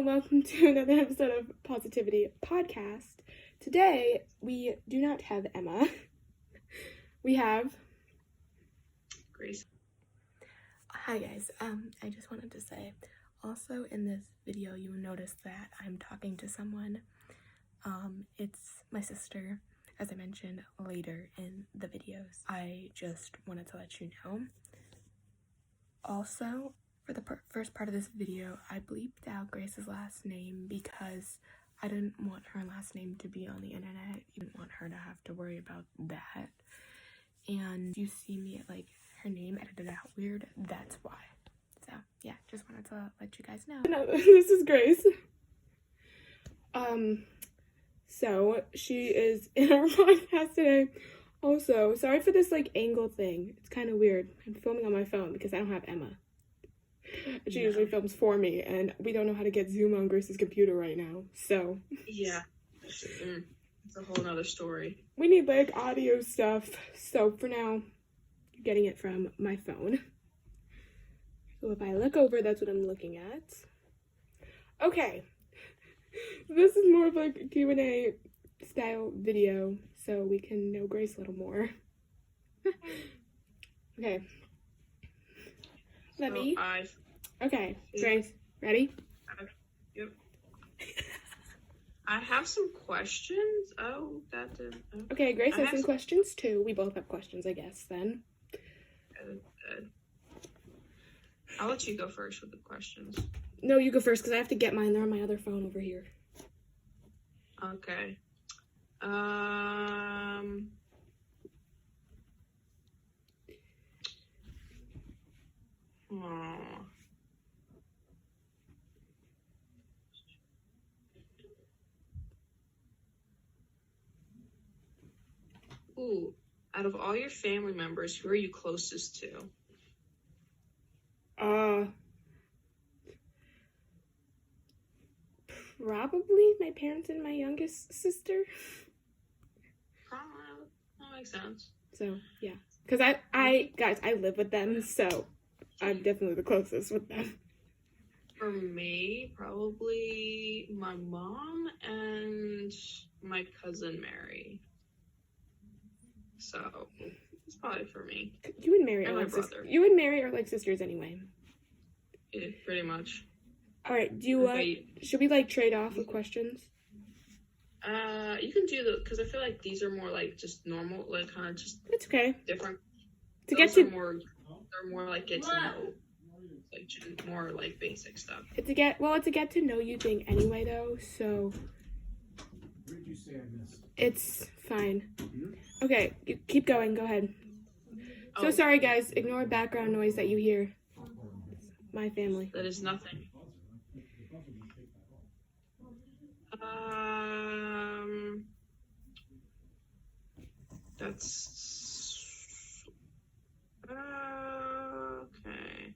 welcome to another episode of Positivity Podcast. Today, we do not have Emma. We have Grace. Hi guys, I just wanted to say, also in this video you will notice that I'm talking to someone. It's my sister, as I mentioned later in the videos. I just wanted to let you know. Also, for the first part of this video, I bleeped out Grace's last name because I didn't want her last name to be on the internet. I didn't want her to have to worry about that. And if you see me like her name edited out weird, that's why. So yeah, just wanted to let you guys know. No, this is Grace. So she is in our podcast today. Also, sorry for this like angle thing. It's kind of weird. I'm filming on my phone because I don't have Emma. She usually films for me, and we don't know how to get Zoom on Grace's computer right now, so. Yeah. It's a whole nother story. We need, like, audio stuff, so for now, you're getting it from my phone. So if I look over, that's what I'm looking at. Okay. This is more of like a Q&A style video, so we can know Grace a little more. Okay. Let me. Okay, Grace, ready? Yep. I have some questions. Oh, that didn't. Okay, Grace has some questions too. We both have questions, I guess, then. Good. I'll let you go first with the questions. No, you go first because I have to get mine. They're on my other phone over here. Okay. Ooh, out of all your family members, who are you closest to? Probably my parents and my youngest sister. That makes sense. So, yeah. Because I live with them, so I'm definitely the closest with them. For me, probably my mom and my cousin Mary. So, it's probably for me. You and Mary and are my brother. You and Mary are like sisters anyway. Yeah, pretty much. Alright, do you, should we like trade off with questions? You can do because I feel like these are more like just normal, like kind of just. It's okay. Different. They're more like get to know, like more like basic stuff. It's a get to know you thing anyway though, so. What did you say I missed? It's fine. Okay, keep going, go ahead. So sorry guys, ignore background noise that you hear. My family. That is nothing. That's okay.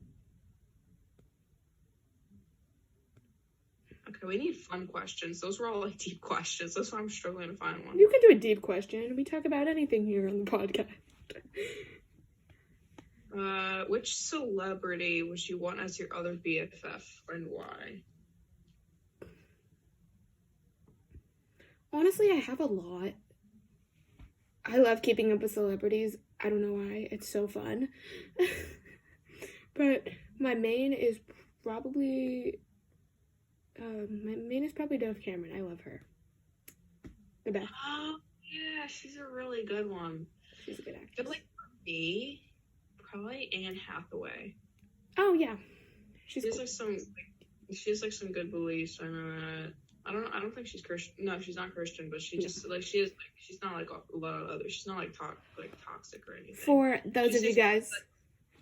Okay, we need fun questions. Those were all like deep questions. That's why I'm struggling to find one. You can do a deep question. We talk about anything here on the podcast. Which celebrity would you want as your other BFF and why? Honestly, I have a lot. I love keeping up with celebrities. I don't know why. It's so fun. But my main is probably Dove Cameron. I love her. The best. Oh, yeah, she's a really good one. She's a good actress. I feel like for me, probably Anne Hathaway. Oh yeah, She has like some good beliefs. I don't think she's Christian. No, she's not Christian, but she just she's not like a lot of others. She's not like toxic or anything. For those of you guys,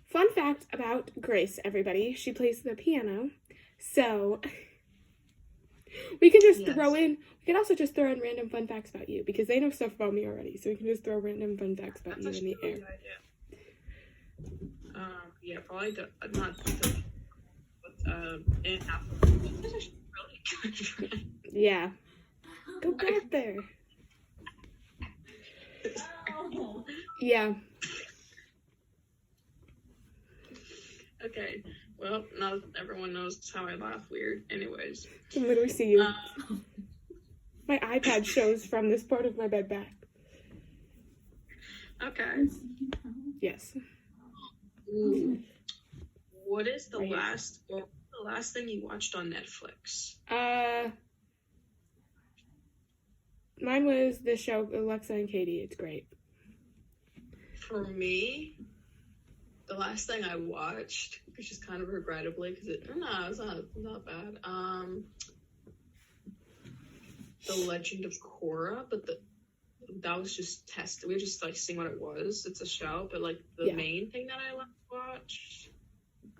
fun fact about Grace, everybody, she plays the piano, so we can just throw in. We can also just throw in random fun facts about you because they know stuff about me already, so we can just throw random fun facts about you in the air. Yeah, probably not. But Anne Hathaway. She's really good. Yeah. Go back there. Yeah. Okay. Well, not everyone knows how I laugh weird. Anyways. I can literally see you. Um, My iPad shows from this part of my bed back. okay. Yes. Ooh. What is the Right here. last thing you watched on Netflix? Mine was the show Alexa and Katie. It's great. For me, the last thing I watched, which is kind of regrettably, because it's not bad. The Legend of Korra, but that was just test. We were just like seeing what it was. It's a show, but like the main thing that I last watched,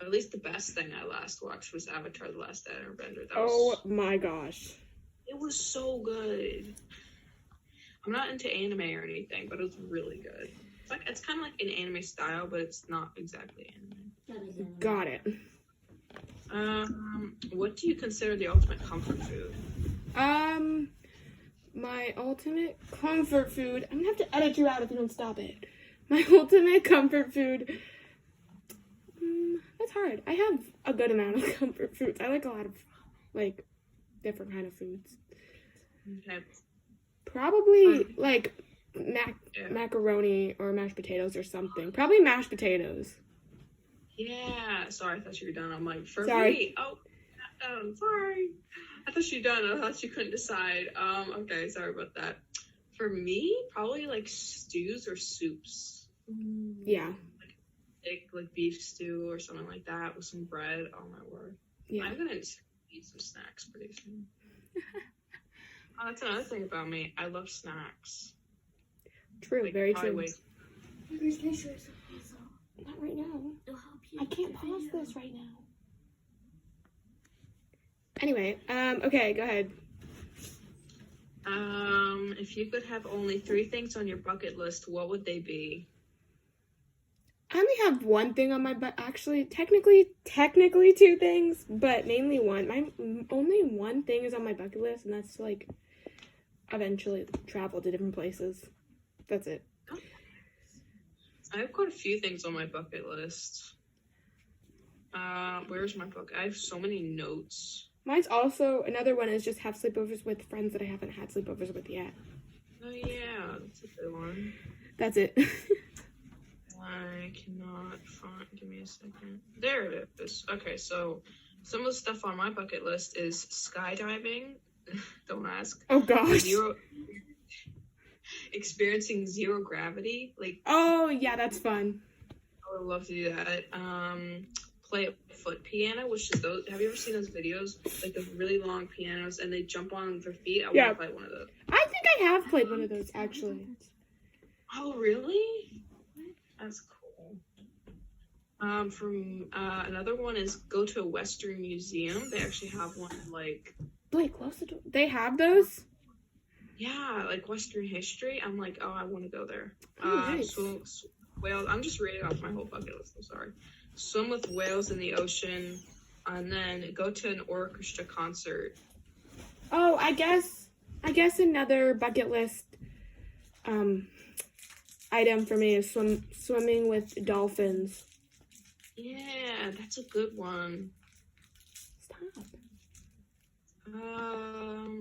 or at least the best thing I last watched, was Avatar: The Last Airbender. Oh my gosh. It was so good. I'm not into anime or anything, but it was really good. It's kind of like an anime style, but it's not exactly anime. Got it. What do you consider the ultimate comfort food? My ultimate comfort food. I'm gonna have to edit you out if you don't stop it. My ultimate comfort food. That's hard. I have a good amount of comfort foods. I like a lot of like different kind of foods. Okay. Probably like macaroni or mashed potatoes or something. Probably mashed potatoes. Yeah. Sorry, I thought you were done. I'm like, for Sorry. me. Oh, sorry. I thought you were done. I thought you couldn't decide. Okay. Sorry about that. For me, probably like stews or soups. Yeah. Like beef stew or something like that with some bread. Oh my word. Yeah. I'm gonna eat some snacks pretty soon. Oh, that's another thing about me. I love snacks. True. Like, Very true. Not right now. It'll help you. I can't pause this right now. Anyway, okay, go ahead. If you could have only 3 things on your bucket list, what would they be? I only have one thing on my actually, technically 2 things, but mainly one. My only one thing is on my bucket list, and that's to, like, eventually travel to different places. That's it. I have quite a few things on my bucket list. Where's my book? I have so many notes. Mine's also, another one is just have sleepovers with friends that I haven't had sleepovers with yet. Oh yeah, that's a good one. That's it. I cannot find, give me a second. There it is. Okay, so some of the stuff on my bucket list is skydiving. Don't ask. Oh gosh. Experiencing zero gravity. Like, oh yeah, that's fun. I would love to do that. Play a foot piano, which is those. Have you ever seen those videos? Like the really long pianos, and they jump on their feet. I want to play one of those. I think I have played one of those actually. Oh really? That's cool. Another one is go to a Western museum. They actually have one like. Blake, close the door. They have those? Yeah, like Western history. I'm like, oh, I want to go there. Oh, nice. Whales. I'm just reading off my whole bucket list. I'm sorry. Swim with whales in the ocean, and then go to an orchestra concert. Oh, I guess another bucket list item for me is swimming with dolphins. Yeah, that's a good one. Stop.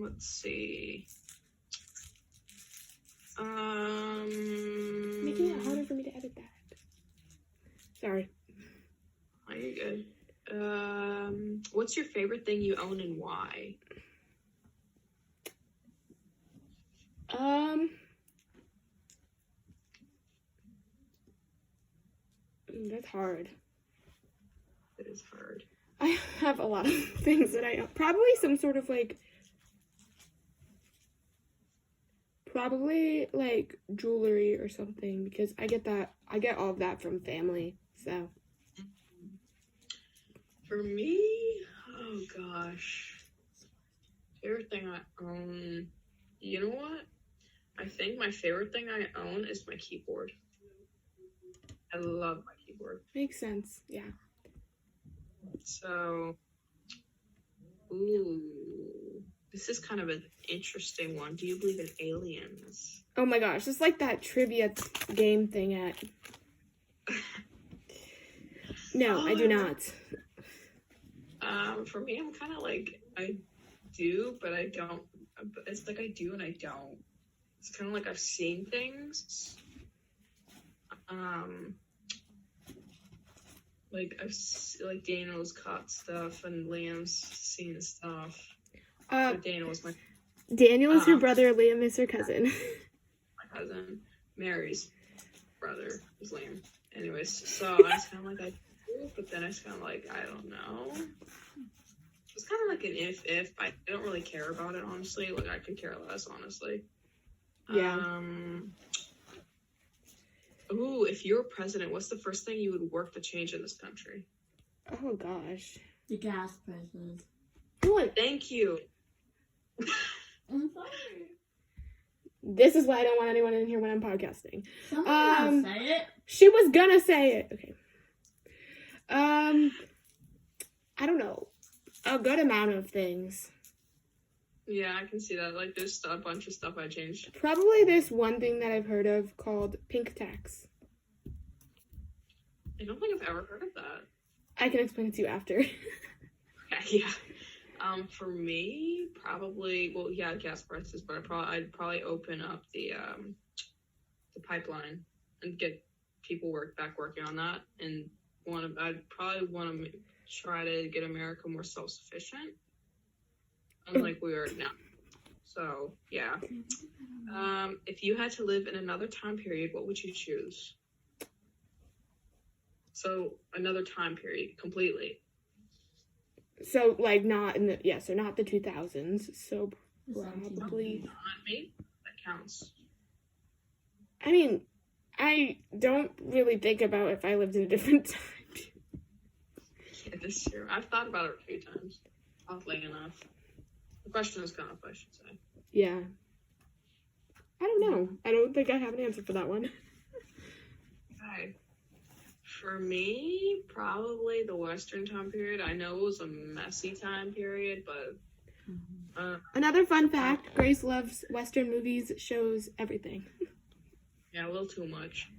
Let's see. Making it harder for me to edit that. Sorry. Oh, you're good. What's your favorite thing you own and why? That's hard. It is hard. I have a lot of things that I own. Probably some sort of like jewelry or something, because I get all of that from family. So for me, oh gosh, favorite thing I own. You know what? I think my favorite thing I own is my keyboard. I love my keyboard. Makes sense. Yeah. So, ooh, this is kind of an interesting one. Do you believe in aliens? Oh my gosh, it's like that trivia game thing at... No, I do not. For me, I'm kind of like, I do, but I don't. It's like I do and I don't. It's kind of like I've seen things. Like like Daniel's caught stuff and Liam's seen stuff. So Daniel was my Daniel is her brother, Liam is her cousin. my cousin. Mary's brother is Liam. Anyways, so I was kind of like, I do, but then I was kind of like, I don't know. It's kind of like an if. I don't really care about it, honestly. Like, I could care less, honestly. Yeah. Ooh, if you were president, what's the first thing you would work to change in this country? Oh, gosh. The gas prices. What? Thank you. I'm sorry. This is why I don't want anyone in here when I'm podcasting. Someone say it. She was gonna say it. Okay. I don't know. A good amount of things. Yeah, I can see that. Like, there's a bunch of stuff I changed. Probably there's one thing that I've heard of called pink tax. I don't think I've ever heard of that. I can explain it to you after. Yeah. For me, probably, well, yeah, gas prices, but I'd probably open up the pipeline and get people back working on that, and I'd probably want to try to get America more self-sufficient, unlike we are now. So yeah. If you had to live in another time period, what would you choose? So another time period completely. So, like, not in the, so not the 2000s, so probably, Not me. That counts. I mean, I don't really think about if I lived in a different time. Yeah, this year. I've thought about it a few times. Oddly enough. The question is kind of, I should say. Yeah. I don't know. I don't think I have an answer for that one. Okay. For me, probably the Western time period. I know it was a messy time period, but Another fun fact, Grace loves Western movies, shows, everything. yeah, a little too much.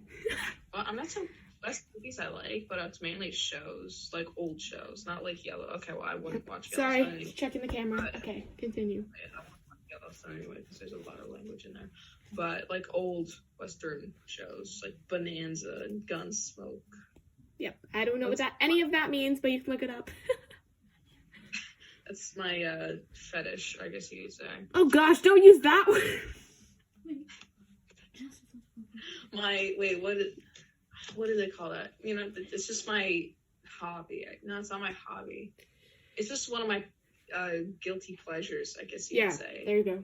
Well, I'm not some West movies I like, but it's mainly shows, like old shows, not like Yellow. Okay, well, I wouldn't watch Yellowstone Sorry, anyway. checking the camera. Okay, continue. I wouldn't watch Yellowstone anyway, because there's a lot of language in there. But like old Western shows, like Bonanza and Gunsmoke. Yep, I don't know what any of that means, but you can look it up. That's my fetish, I guess you could say. Oh gosh, don't use that one. What do they call that? You know, it's just my hobby. No, it's not my hobby. It's just one of my guilty pleasures, I guess you could say. There you go.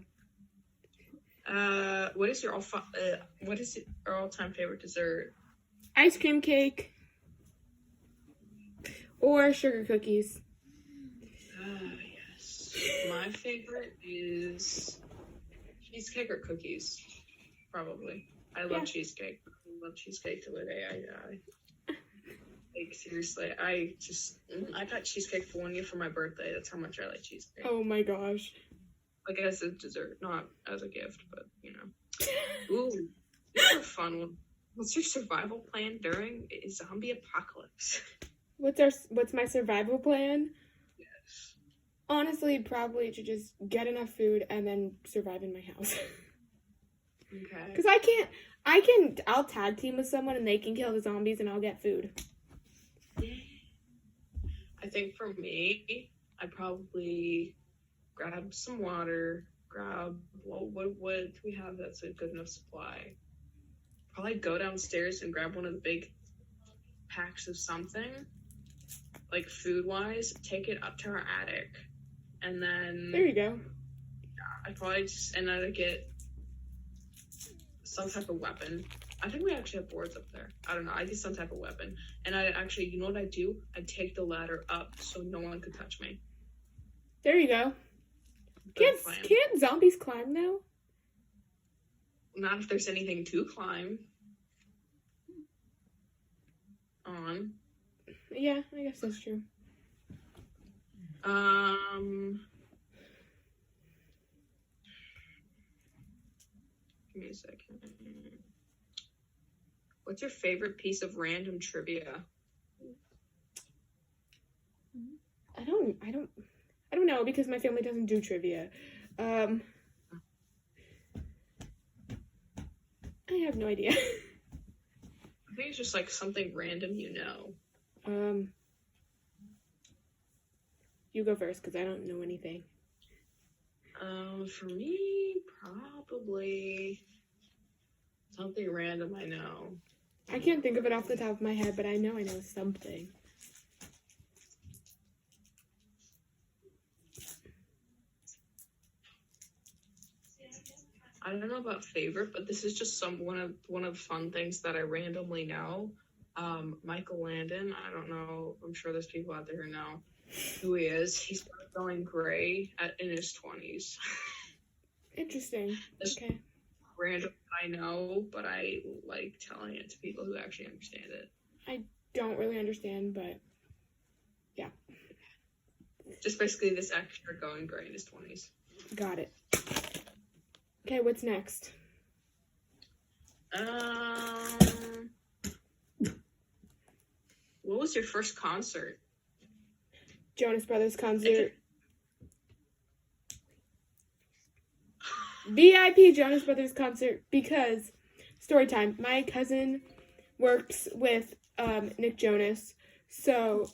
What is your all-time favorite dessert? Ice cream cake. Or sugar cookies. Yes. My favorite is cheesecake or cookies. Probably. I love cheesecake. I love cheesecake till the day I die. Like, seriously, I got cheesecake for 1 year for my birthday. That's how much I like cheesecake. Oh my gosh. Like, as a dessert, not as a gift, but, you know. Ooh, this is a fun one. What's your survival plan during a zombie apocalypse? What's my survival plan? Yes. Honestly, probably to just get enough food and then survive in my house. Okay. Because I'll tag team with someone and they can kill the zombies and I'll get food. I think for me, I'd probably grab some water, what do we have that's a good enough supply? Probably go downstairs and grab one of the big packs of something, like food-wise, take it up to our attic, and then... There you go. I'd probably and I'd get some type of weapon. I think we actually have boards up there. I don't know. I'd get some type of weapon. And I actually, you know what I'd do? I'd take the ladder up so no one could touch me. There you go. Can't zombies climb now? Not if there's anything to climb on. Yeah, I guess that's true. Give me a second. What's your favorite piece of random trivia? I don't know because my family doesn't do trivia. I have no idea. I think it's just like something random, you know. You go first because I don't know anything. For me, probably something random I know. I can't think of it off the top of my head, but I know something. I don't know about favorite, but this is just one of the fun things that I randomly know. Michael Landon. I don't know. I'm sure there's people out there who know who he is. He started going gray in his 20s. Interesting. It's Okay. random. I know, but I like telling it to people who actually understand it. I don't really understand, but yeah. Just basically this extra going gray in his 20s. Got it. Okay, what's next? What was your first concert? Jonas Brothers concert. VIP Jonas Brothers concert because story time. My cousin works with Nick Jonas, so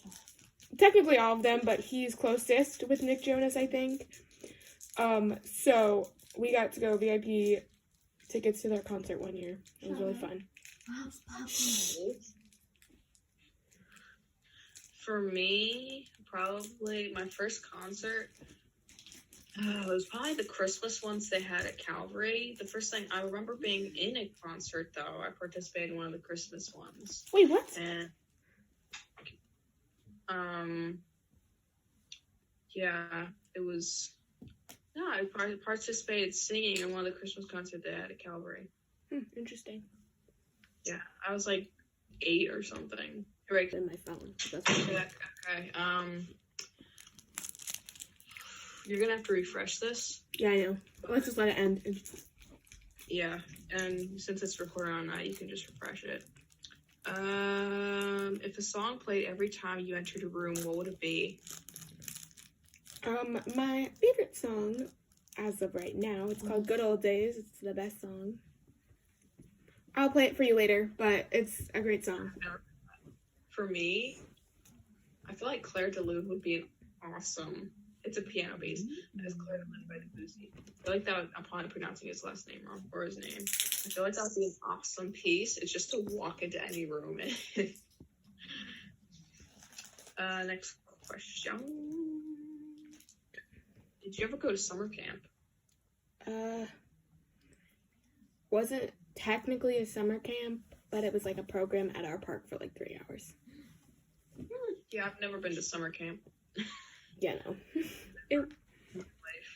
technically all of them, but he's closest with Nick Jonas, I think. So we got to go VIP tickets to their concert one year. It was really fun. For me, probably my first concert. It was probably the Christmas ones they had at Calvary. The first thing I remember being in a concert, though, I participated in one of the Christmas ones. Wait, what? And yeah, it was. No, I participated singing in one of the Christmas concerts they had at Calvary. Interesting. Yeah, I was like 8 or something. Right. In my phone. Okay. You're gonna have to refresh this. Yeah, I know. Let's just let it end. Yeah, and since it's recorded on that, you can just refresh it. If a song played every time you entered a room, what would it be? My favorite song, as of right now, it's called Good Old Days. It's the best song. I'll play it for you later, but it's a great song. For me, I feel like Claire de Lune would be an awesome. It's a piano bass. That's Claire de Lune by Debussy. I feel like that. I'm probably pronouncing his last name wrong or his name. I feel like that would be an awesome piece. It's just to walk into any room. Next question. Did you ever go to summer camp? Wasn't technically a summer camp, but it was like a program at our park for like 3 hours. Yeah, I've never been to summer camp. Yeah, no.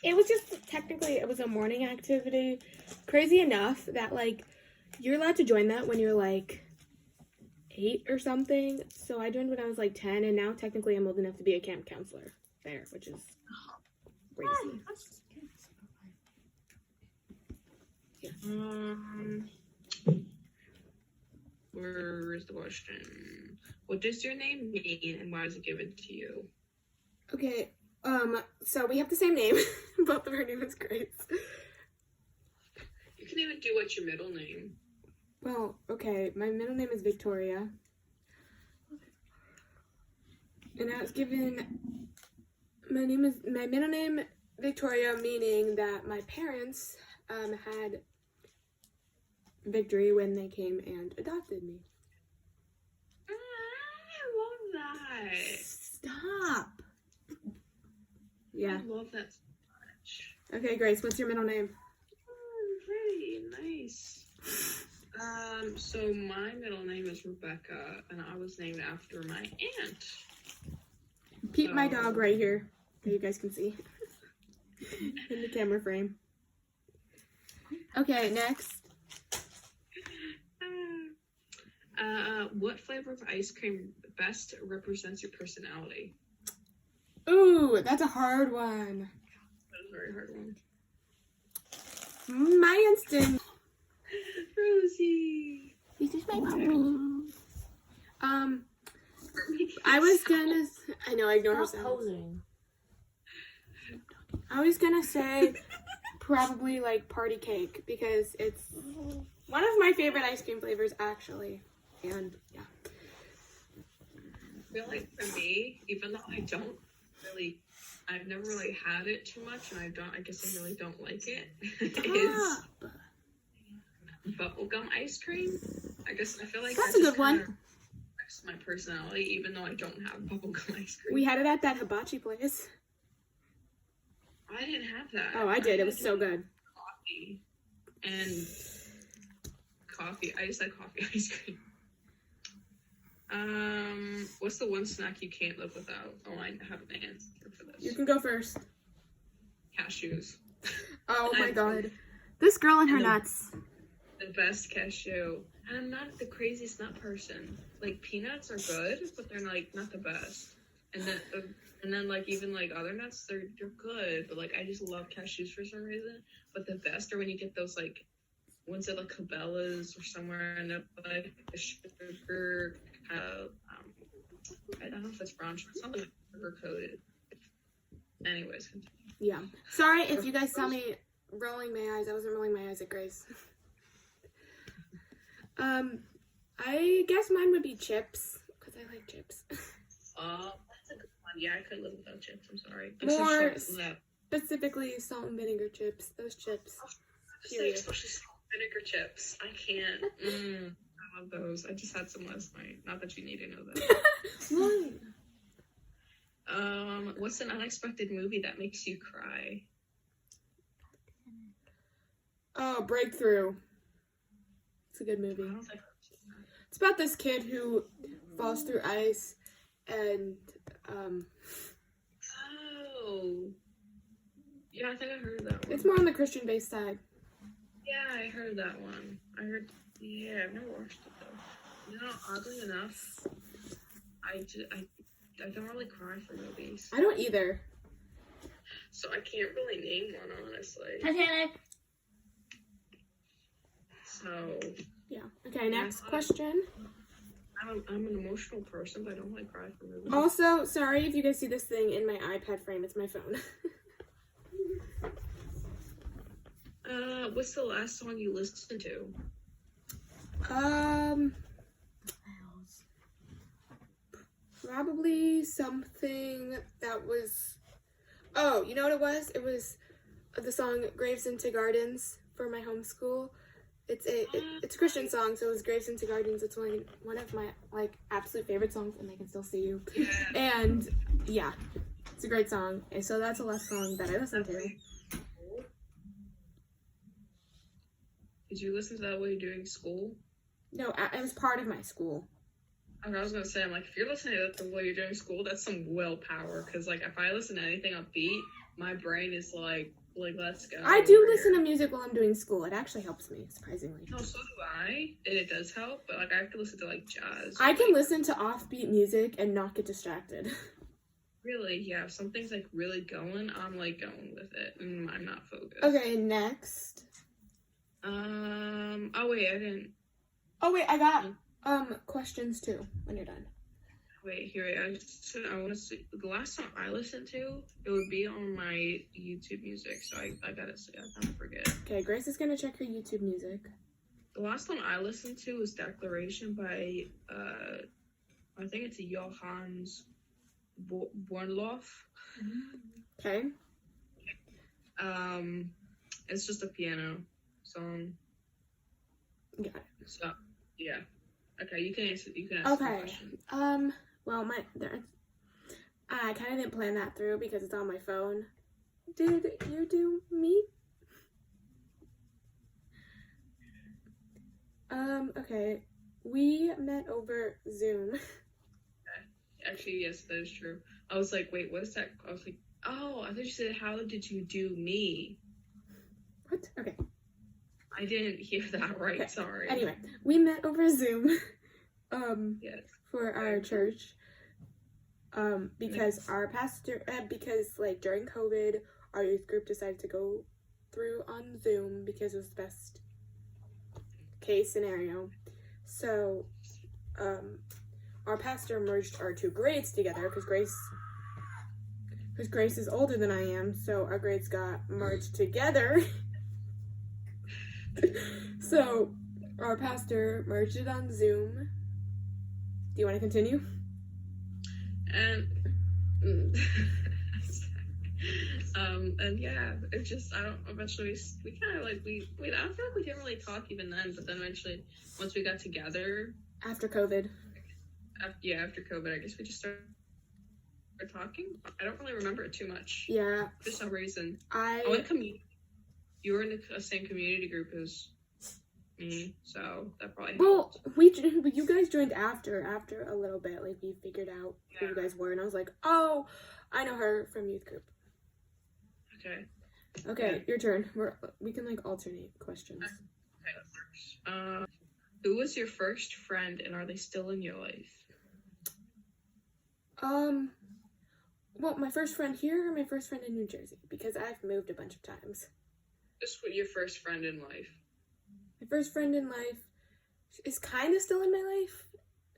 It was just technically, it was a morning activity. Crazy enough that like you're allowed to join that when you're like 8 or something. So I joined when I was like 10, and now technically I'm old enough to be a camp counselor there, which is crazy. Yeah. Where is the question? What does your name mean, and why is it given to you? Okay, so we have the same name. Both of our name is Grace. You can even do what's your middle name. Well, okay, my middle name is Victoria. And I was given my middle name Victoria, meaning that my parents had Victory when they came and adopted me. I love that. Stop. Yeah. I love that so much. Okay, Grace, what's your middle name? Pretty nice. So my middle name is Rebecca, and I was named after my aunt. Peep my dog right here, that you guys can see in the camera frame. Okay, next. What flavor of ice cream best represents your personality? Ooh, that's a hard one. That is a very hard one. My instinct. Rosie. This is my puppy. I was gonna. I know. I ignore her Stop sounds. posing. I was gonna say probably like party cake because it's one of my favorite ice cream flavors actually. And yeah. I feel like for me, even though I've never really had it too much, and I guess I really don't like it, is Stop. bubblegum ice cream. I guess I feel like That's that a just good one. kinda reflects my personality, even though I don't have bubblegum ice cream. We had it at that hibachi place. I didn't have that. Oh, I did. It was had so good. coffee and coffee. I just had coffee ice cream. What's the one snack you can't live without? Oh, I have an answer for this. You can go first. Cashews. Oh my god. This girl and her nuts. The best cashew. And I'm not the craziest nut person. Like, peanuts are good, but they're like not the best. And then like even like other nuts, they're good, but like I just love cashews for some reason. But the best are when you get those like ones at like Cabela's or somewhere, and they're like the sugar kind of I don't know if it's brown sugar, something like sugar coated. Anyways, continue. Yeah. Sorry if you guys saw me rolling my eyes. I wasn't rolling my eyes at Grace. I guess mine would be chips because I like chips. That's a good one. Yeah, I could live without chips. I'm sorry. More Especially specifically salt and vinegar chips. Those chips. especially salt and vinegar chips. I can't. I love those. I just had some last night. Not that you need to know that. Why? What's an unexpected movie that makes you cry? Oh, Breakthrough. It's a good I movie. don't think I've seen that. It's about this kid who falls through ice and Oh. Yeah, I think I heard that one. it's more on the Christian-based side. Yeah, I heard that one. Yeah, I've never watched it though. You know, oddly enough, I don't really cry for movies, I don't either. so I can't really name one honestly. Titanic. So Yeah. Okay, next question. I'm an emotional person, but I don't really cry for movies. Also, sorry if you guys see this thing in my iPad frame. It's my phone. What's the last song you listened to? Probably something that was. Oh, you know what it was? It was the song "Graves into Gardens" for my homeschool. It's a Christian song, so it was "Graves into Gardens." It's one of my like absolute favorite songs, and I Can Still See You. Yeah. And yeah, it's a great song. And so that's the last song that I listened to. Did you listen to that while you're doing school? No, it was part of my school. Okay, I was gonna say, I'm like, if you're listening to that while you're doing school, that's some willpower. Cause like, if I listen to anything upbeat, my brain is like, let's go. I do over listen here. to music while I'm doing school. It actually helps me, surprisingly. No, so do I, and it does help. But like, I have to listen to like jazz. I can like, listen to offbeat music and not get distracted. Really, yeah. If something's like really going, I'm like going with it, and I'm not focused. Okay, next. Oh wait, I didn't. Oh wait, I got questions too when you're done. Wait, here. I want to see the last song I listened to. It would be on my YouTube music, so I gotta say I don't forget. Okay, Grace is gonna check her YouTube music. The last song I listened to was "Declaration" by I think it's Johannes Bornloff. Okay. It's just a piano song. Got it. So yeah. Okay, you can answer. You can ask the Okay. question. Well, I kind of didn't plan that through because it's on my phone. Did you do me? Okay. We met over Zoom. Actually, yes, that is true. I was like, wait, what is that? I was like, oh, I thought you said, how did you do me? What? Okay. I didn't hear that right. Okay. Sorry. Anyway, we met over Zoom. Yes. For our church. Because our pastor, because like during COVID, our youth group decided to go through on Zoom because it was the best case scenario. So, our pastor merged our 2 grades together because Grace is older than I am, so our grades got merged together. So our pastor merged it on Zoom. Do you want to continue? And and yeah, it just eventually we kind of like we I feel like we didn't really talk even then, but then eventually once we got together After COVID. After COVID, I guess we just started talking. I don't really remember it too much. Yeah. For some reason. I went community. You were in the same community group as me, so that probably helped. Well, you guys joined after a little bit. Like, we figured out who you guys were, and I was like, oh, I know her from youth group. Okay, your turn. We can, like, alternate questions. Okay. Who was your first friend, and are they still in your life? Well, my first friend here or my first friend in New Jersey? Because I've moved a bunch of times. Just your first friend in life. My first friend in life is kind of still in my life.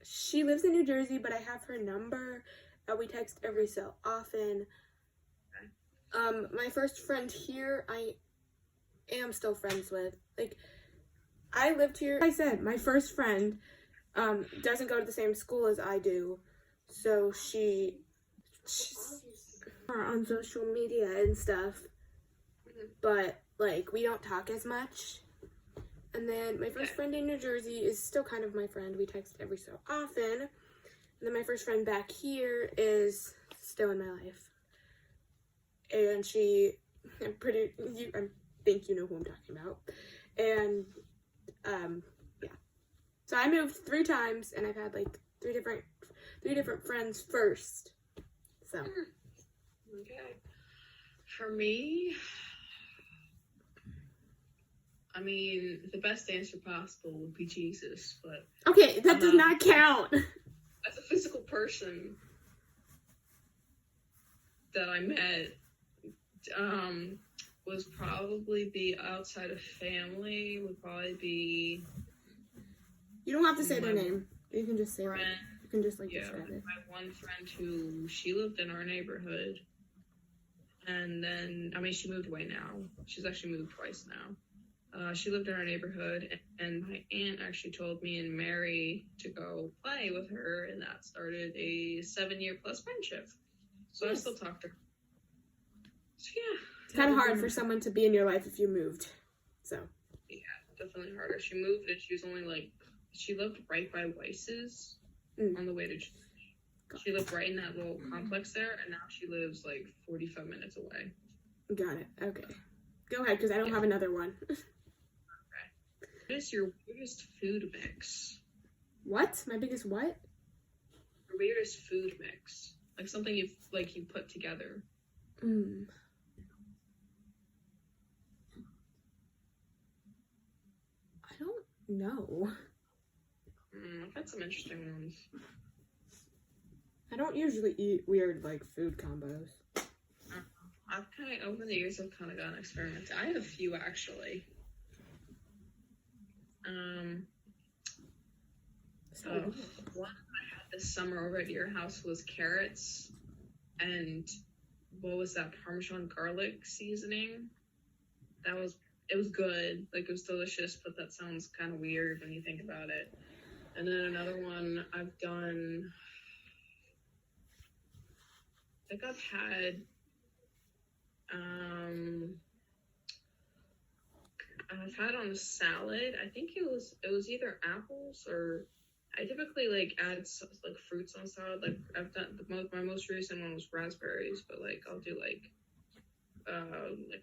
She lives in New Jersey, but I have her number. We text every so often. My first friend here, I am still friends with. Like, I lived here. Like I said, my first friend doesn't go to the same school as I do, so she's on social media and stuff. But like, we don't talk as much. And then my first friend in New Jersey is still kind of my friend. We text every so often. And then my first friend back here is still in my life. And I think you know who I'm talking about. And, yeah. So I moved 3 times, and I've had, like, 3 different friends first. So. Okay. For me, I mean, the best answer possible would be Jesus, but... Okay, that does not count! As a physical person that I met, was probably be outside of family, would probably be... You don't have to say their name. You can just say friend. You can just, like, describe it. My one friend who, she lived in our neighborhood, and then, I mean, she moved away now. She's actually moved twice now. She lived in our neighborhood, and my aunt actually told me and Mary to go play with her, and that started a 7-year plus friendship. So I still talk to her. So yeah. It's kind of hard for someone to be in your life if you moved. So. Yeah, definitely harder. She moved, and she was only like, she lived right by Weiss's on the way to church. She lived right in that little complex there, and now she lives like 45 minutes away. Got it. Okay. Go ahead, because I don't have another one. What is your weirdest food mix? What? My biggest what? Your weirdest food mix. Like something you put together. I don't know. I've had some interesting ones. I don't usually eat weird, like, food combos. Over the years, I've kind of gotten experimental. I have a few, actually. One I had this summer over at your house was carrots and what was that, Parmesan garlic seasoning? It was good. Like, it was delicious, but that sounds kind of weird when you think about it. And then another one I've done, I think I've had, on a salad. I think it was either apples or I typically like add like fruits on salad. Like I've done my most recent one was raspberries, but like I'll do like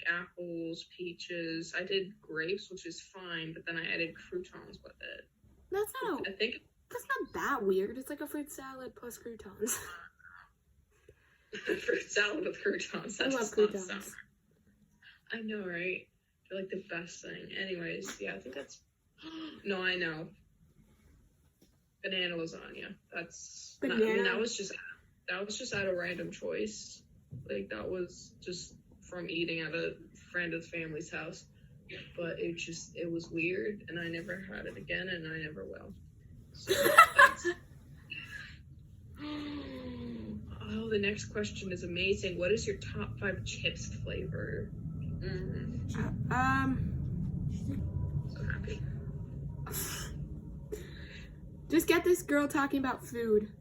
apples, peaches. I did grapes, which is fine, but then I added croutons with it. That's not that weird. It's like a fruit salad plus croutons. Fruit salad with croutons. I love croutons. I know, right? They're like the best thing. Anyways, yeah, I think that's... No, I know. Banana lasagna. That's... Banana? I mean, that was just out of random choice. Like, that was just from eating at a friend of the family's house. But it was weird, and I never had it again, and I never will. So, Oh, the next question is amazing. What is your top 5 chips flavor? So happy. Just get this girl talking about food.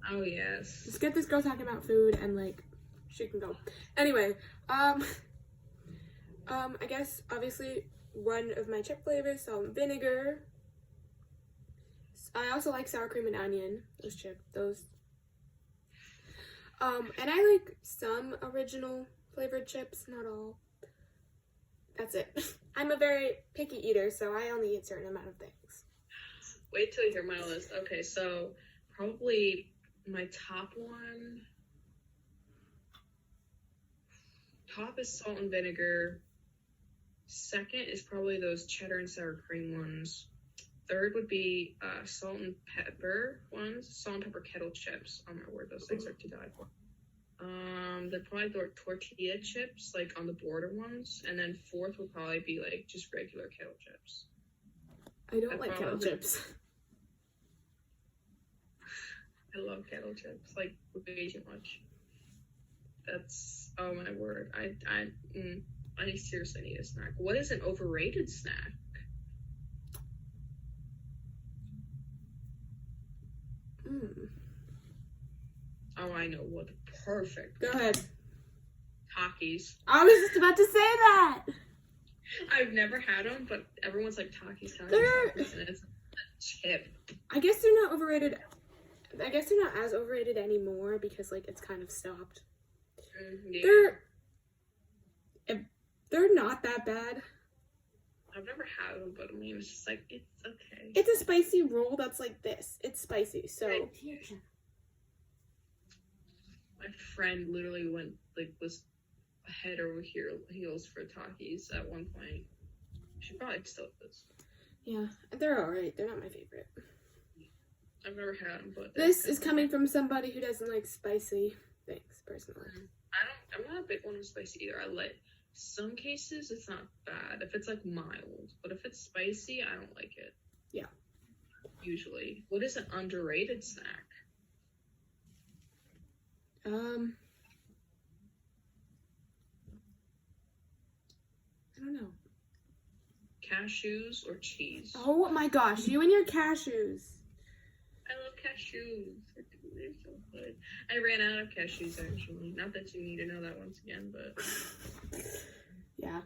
Oh yes. Just get this girl talking about food and like she can go. Anyway, I guess obviously one of my chip flavors, salt and vinegar. I also like sour cream and onion. Those. And I like some original flavored chips, not all. That's it. I'm a very picky eater, so I only eat a certain amount of things. Wait till you hear my list. Okay, so probably my top one. Top is salt and vinegar. Second is probably those cheddar and sour cream ones. Third would be salt and pepper ones. Salt and pepper kettle chips. Oh my word, those things are to die for. They're probably tortilla chips, like on the border ones. And then fourth would probably be like just regular kettle chips. I don't like kettle chips. I love kettle chips, like way too much. That's, oh my word. I seriously need a snack. What is an overrated snack? Oh, I know what. Perfect. Go ahead. Takis. I was just about to say that. I've never had them, but everyone's like Takis, and it's a chip. I guess they're not overrated. I guess they're not as overrated anymore because like it's kind of stopped. Yeah. They're not that bad. I've never had them, but I mean, it's just like, it's okay. It's a spicy roll that's like this. It's spicy, so. My friend literally was head over heels for Takis at one point. She probably still is. Yeah, they're alright. They're not my favorite. I've never had them, but this is coming from somebody who doesn't like spicy things, personally. I'm not a big one of spicy either. I like some cases it's not bad if it's like mild, but if it's spicy, I don't like it. Yeah. Usually. What is an underrated snack? I don't know. Cashews or cheese? Oh my gosh, you and your cashews. I love cashews. They're so good. I ran out of cashews actually. Not that you need to know that once again, but yeah.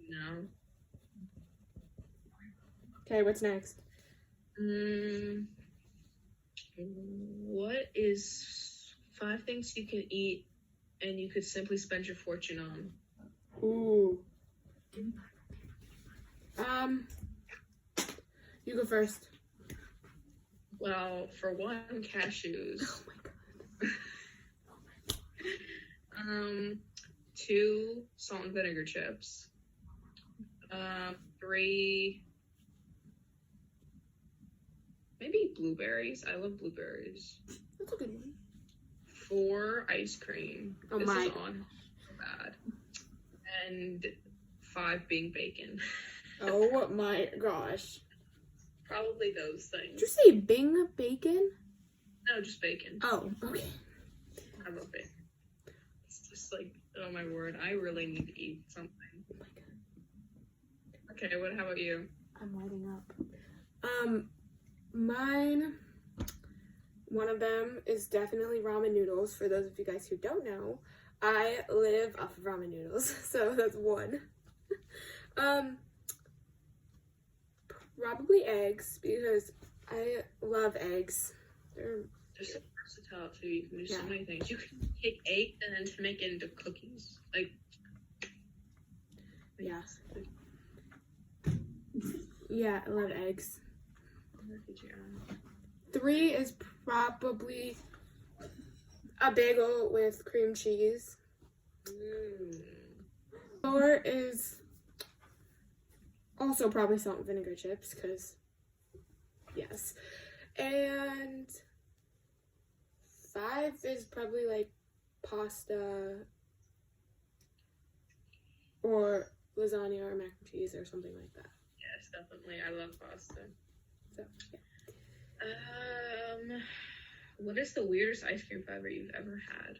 No. Okay, what's next? What is 5 things you can eat and you could simply spend your fortune on? Ooh. You go first. Well, for one, cashews. Oh my god. 2, salt and vinegar chips. 3, maybe blueberries. I love blueberries. That's a good one. 4, ice cream. Oh this my. is on so bad. And 5 being bacon. Oh my gosh. Probably those things. Did you say Bing bacon? No, just bacon. Oh, okay. I love bacon. It's just like, oh my word, I really need to eat something. Oh my god. Okay, how about you? I'm lighting up. Mine, one of them is definitely ramen noodles. For those of you guys who don't know, I live off of ramen noodles, so that's one. Probably eggs, because I love eggs. They're so versatile too. You can do so many things. You can take eggs and then make it into cookies. Like, yeah. Yeah, I love eggs. 3 is probably a bagel with cream cheese. 4 is also probably salt and vinegar chips, because yes. And 5 is probably like pasta or lasagna or mac and cheese or something like that. Yes, definitely. I love pasta. So, yeah. What is the weirdest ice cream flavor you've ever had?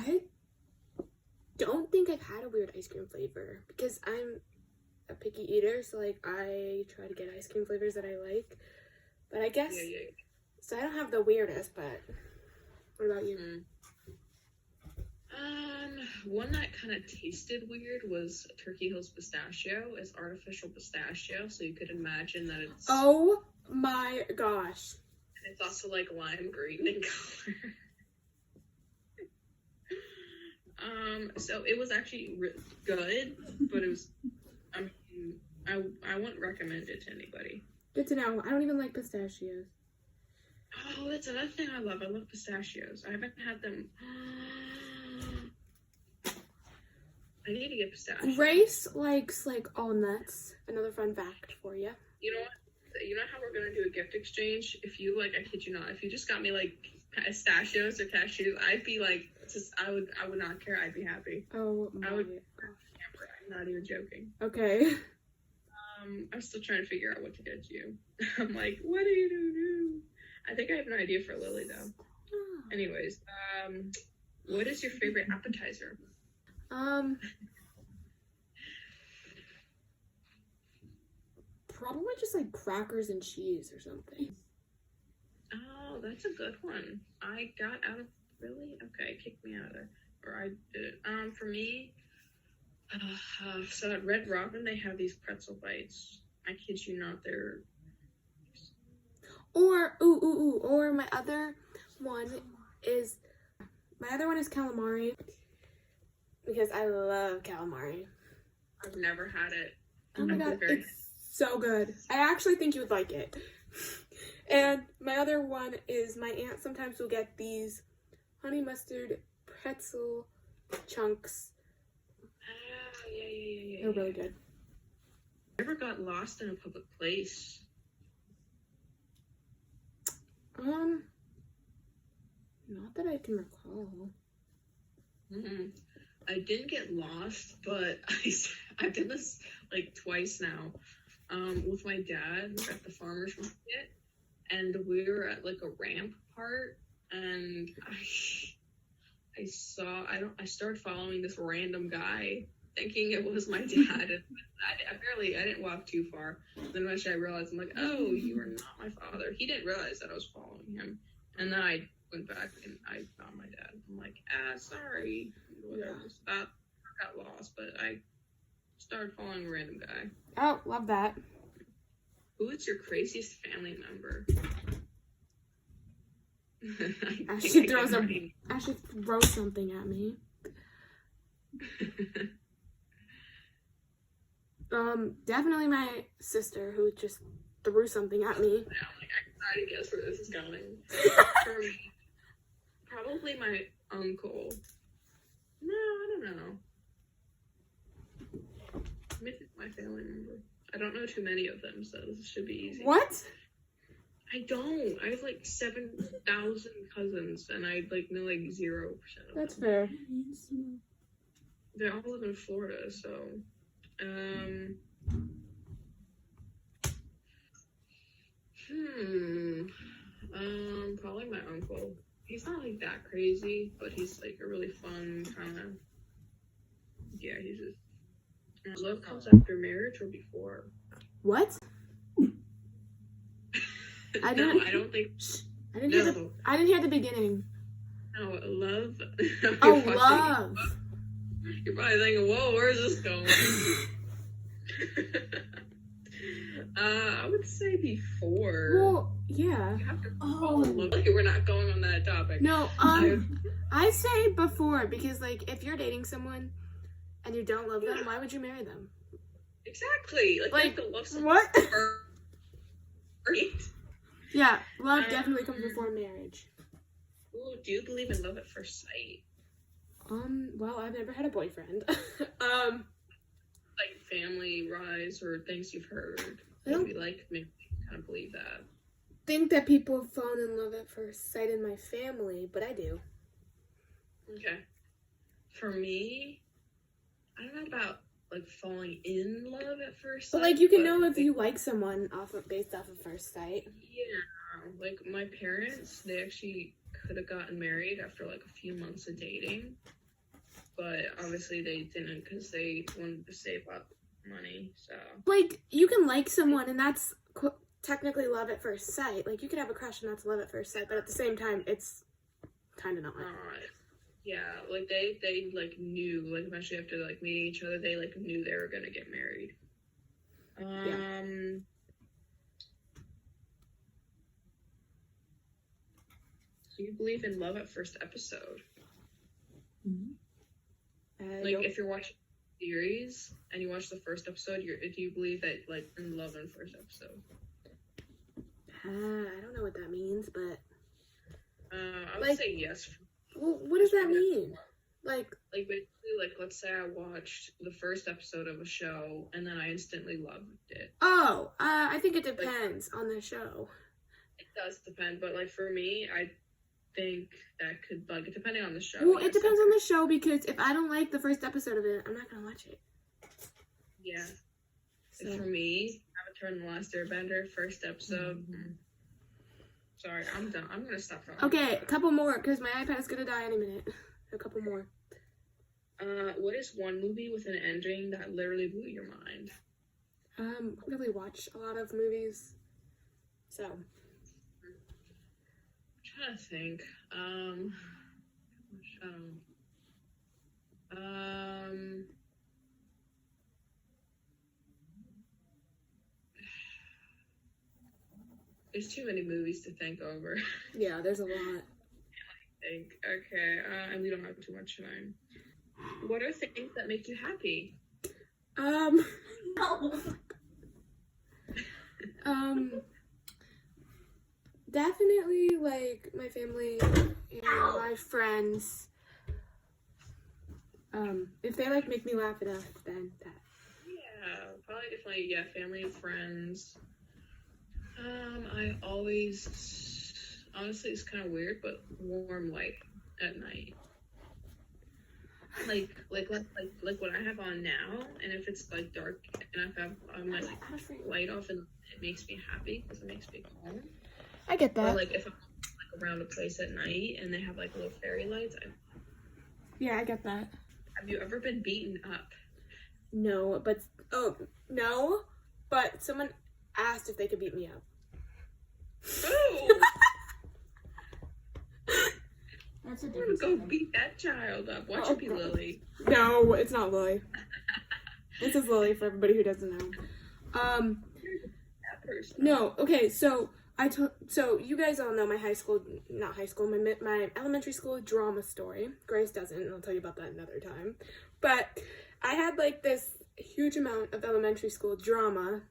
I don't think I've had a weird ice cream flavor because I'm a picky eater, so like I try to get ice cream flavors that I like. But I guess so I don't have the weirdest, but what about you? One that kind of tasted weird was Turkey Hill's pistachio. It's artificial pistachio, so you could imagine that it's Oh my gosh. it's also like lime green in color. So it was actually good, but it was, I mean, I wouldn't recommend it to anybody. Good to know. I don't even like pistachios. Oh, that's another thing I love. I love pistachios. I haven't had them. I need to get pistachios. Grace likes like all nuts. Another fun fact for you. You know what? You know how we're gonna do a gift exchange? If you like, I kid you not, if you just got me like pistachios or cashews, I'd be like, I would not care. I'd be happy. Oh my gosh. I'm not even joking. Okay. I'm still trying to figure out what to get you. I'm like, what do you do? I think I have an idea for Lily though. Anyways, what is your favorite appetizer? Probably just like crackers and cheese or something. Oh, that's a good one. I got out of really okay. Kicked me out of there, or I did it. For me, so at Red Robin they have these pretzel bites. I kid you not, they're. Or or my other one is calamari because I love calamari. I've never had it. Oh my god, it's so good. I actually think you would like it. And my other one is my aunt sometimes will get these honey mustard pretzel chunks. Yeah. They're really good. Never got lost in a public place. Not that I can recall. I didn't get lost, but I've done this like twice now. With my dad at the farmer's market, and we were at like a ramp part, and I started following this random guy, thinking it was my dad, and I didn't walk too far. Then eventually I realized, I'm like, oh, you are not my father. He didn't realize that I was following him, and then I went back and I found my dad. I'm like, sorry, whatever. I got lost, but I started following a random guy. Oh, love that. Who is your craziest family member? Ashley throws something at me. Definitely my sister who just threw something at me. Yeah, like I can already guess where this is going. For me, probably my uncle. No, I don't know. Maybe my family member. I don't know too many of them, so this should be easy. What? I don't. I have like 7,000 cousins, and I like know like 0% of That's them. fair. They all live in Florida, so probably my uncle. He's not like that crazy, but he's like a really fun kind of. Yeah, he's just. Love comes after marriage or before? What? I don't think. I didn't hear the beginning. No, love. Oh, love. You're probably thinking, whoa, where's this going? I would say before. Well, yeah. You have to okay, we're not going on that topic. No, I say before because, like, if you're dating someone and you don't love them, why would you marry them? Exactly. Like you have to love someone. What? Right? Yeah, love definitely comes before marriage. Ooh, do you believe in love at first sight? Well, I've never had a boyfriend. Like family rise or things you've heard. Maybe kind of believe that. Think that people have fallen in love at first sight in my family, but I do. Okay. For me, I don't know about like falling in love at first But sight. like you can know if you like someone based off of first sight. Yeah, like my parents, they actually could have gotten married after like a few months of dating, but obviously they didn't because they wanted to save up money. So Like you can like someone and that's technically love at first sight. Like you could have a crush and that's love at first sight, but at the same time, it's kind of not. Yeah, like they like knew, like eventually after like meeting each other, they like knew they were gonna get married. Do you believe in love at first episode? Like if you're watching a series and you watch the first episode, do you believe that like in love in the first episode? I don't know what that means, but I would say yes. Well, what does that mean? Like basically, like let's say I watched the first episode of a show and then I instantly loved it. Oh, I think it depends on the show. It does depend, but like for me, I think that could like depending on the show. Well, it depends on the show because if I don't like the first episode of it, I'm not gonna watch it. Yeah. So. Like for me, Avatar and the Last Airbender, first episode. Sorry, I'm done. I'm gonna stop talking. Okay, a couple more because my iPad's gonna die any minute. A couple more. What is one movie with an ending that literally blew your mind? I don't really watch a lot of movies, so. I'm trying to think. There's too many movies to think over. Yeah, there's a lot. Okay, and we don't have too much time. What are things that make you happy? Definitely like my family and my friends. If they like make me laugh enough, then that. Yeah, probably definitely, yeah, family and friends. I always, honestly, it's kind of weird, but warm light at night. Like what I have on now, and if it's like dark and I have my like light off, and it makes me happy because it makes me calm. I get that. Or like if I'm like around a place at night and they have like little fairy lights. Yeah, I get that. Have you ever been beaten up? No, but someone asked if they could beat me up. Oh! That's a I'm different gonna go thing. beat that child up. Watch it be Lily. No, it's not Lily. This is Lily for everybody who doesn't know. That person. No, okay, so so you guys all know my my elementary school drama story. Grace doesn't, and I'll tell you about that another time. But I had like this huge amount of elementary school drama,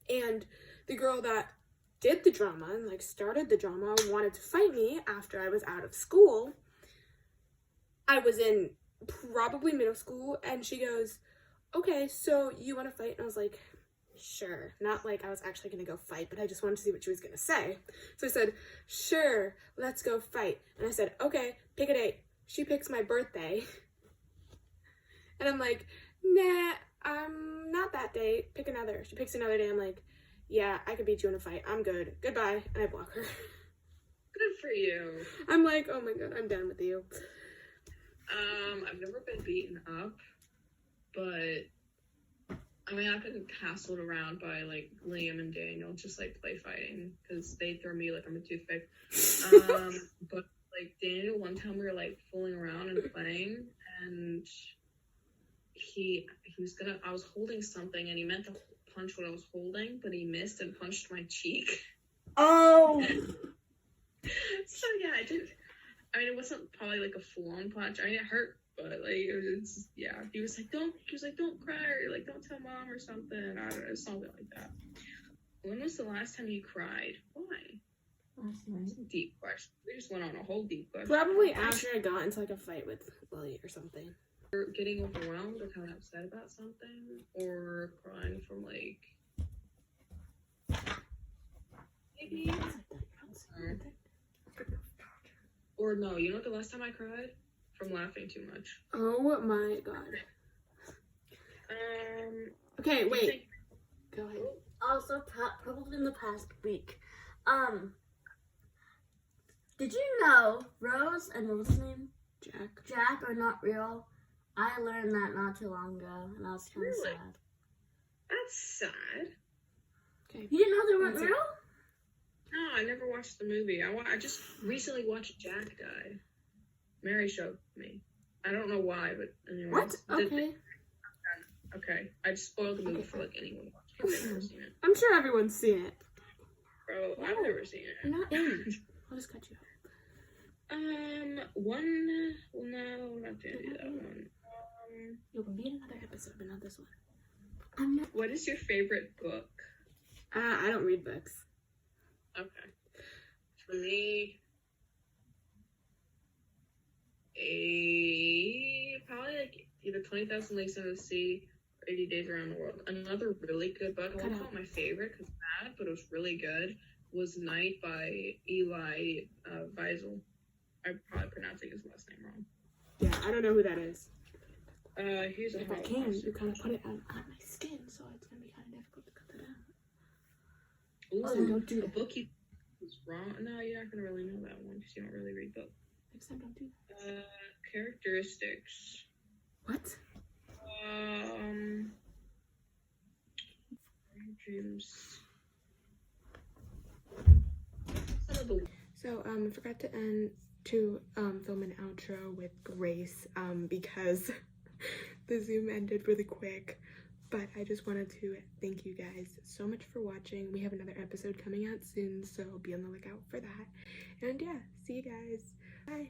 and the girl that did the drama and like started the drama wanted to fight me after I was out of school. I was in probably middle school, and she goes, okay, so you want to fight? And I was like, sure. Not like I was actually gonna go fight, but I just wanted to see what she was gonna say. So I said, sure, let's go fight. And I said, okay, pick a date. She picks my birthday. And I'm like, nah, I'm not that date. Pick another. She picks another day. I'm like, yeah, I could beat you in a fight. I'm good. Goodbye. And I block her. Good for you. I'm like, oh my god, I'm done with you. I've never been beaten up, but I mean, I've been hassled around by like Liam and Daniel, just like play fighting, because they throw me like I'm a toothpick. But like Daniel, one time we were like fooling around and playing, and I was holding something, and he meant to punch what I was holding, but he missed and punched my cheek. Oh! So yeah, I did. I mean, it wasn't probably like a full-on punch. I mean, it hurt, but like it's yeah. He was like, don't cry, or like don't tell mom or something. I don't know, something like that. When was the last time you cried? Why? Last night. Deep question. We just went on a whole deep question. Probably after I got into like a fight with Lily or something. Or getting overwhelmed or kind of upset about something, or crying from like maybe. Or no, you know what the last time I cried? From laughing too much. Oh my god. Okay, do you wait. think- Go ahead. Also, probably in the past week. Did you know Rose and what was his name? Jack are not real? I learned that not too long ago, and I was kind of Really? sad. That's sad. Okay. You didn't know they weren't That's it. real? No, I never watched the movie. I just recently watched Jack die. Mary showed me. I don't know why, but anyway. What? Okay. Okay. I just spoiled the movie for like anyone watching it. They've never seen it. I'm sure everyone's seen it. Bro, I've never seen it. You're not in. I'll just cut you out. One. Well, no, we're not gonna do that one. It will be in another episode, but not this one. I'm not. What is your favorite book? I don't read books. Okay. For me, probably like either 20,000 Leagues Under the Sea or 80 Days Around the World. Another really good book. I won't call it my favorite because it's bad, but it was really good. Was Night by Eli Wiesel. I'm probably pronouncing his last name wrong. Yeah, I don't know who that is. He's a If I can, you kind of put it on my skin, so it's gonna be kind of difficult to cut that out. Ooh, Oh, don't do a that. book you was wrong. No, you're not gonna really know that one because you don't really read books. Next time, don't do that. Characteristics. What? Dreams. So, I forgot to film an outro with Grace, because the Zoom ended really quick. But I just wanted to thank you guys so much for watching. We have another episode coming out soon, so be on the lookout for that. And yeah, see you guys. Bye.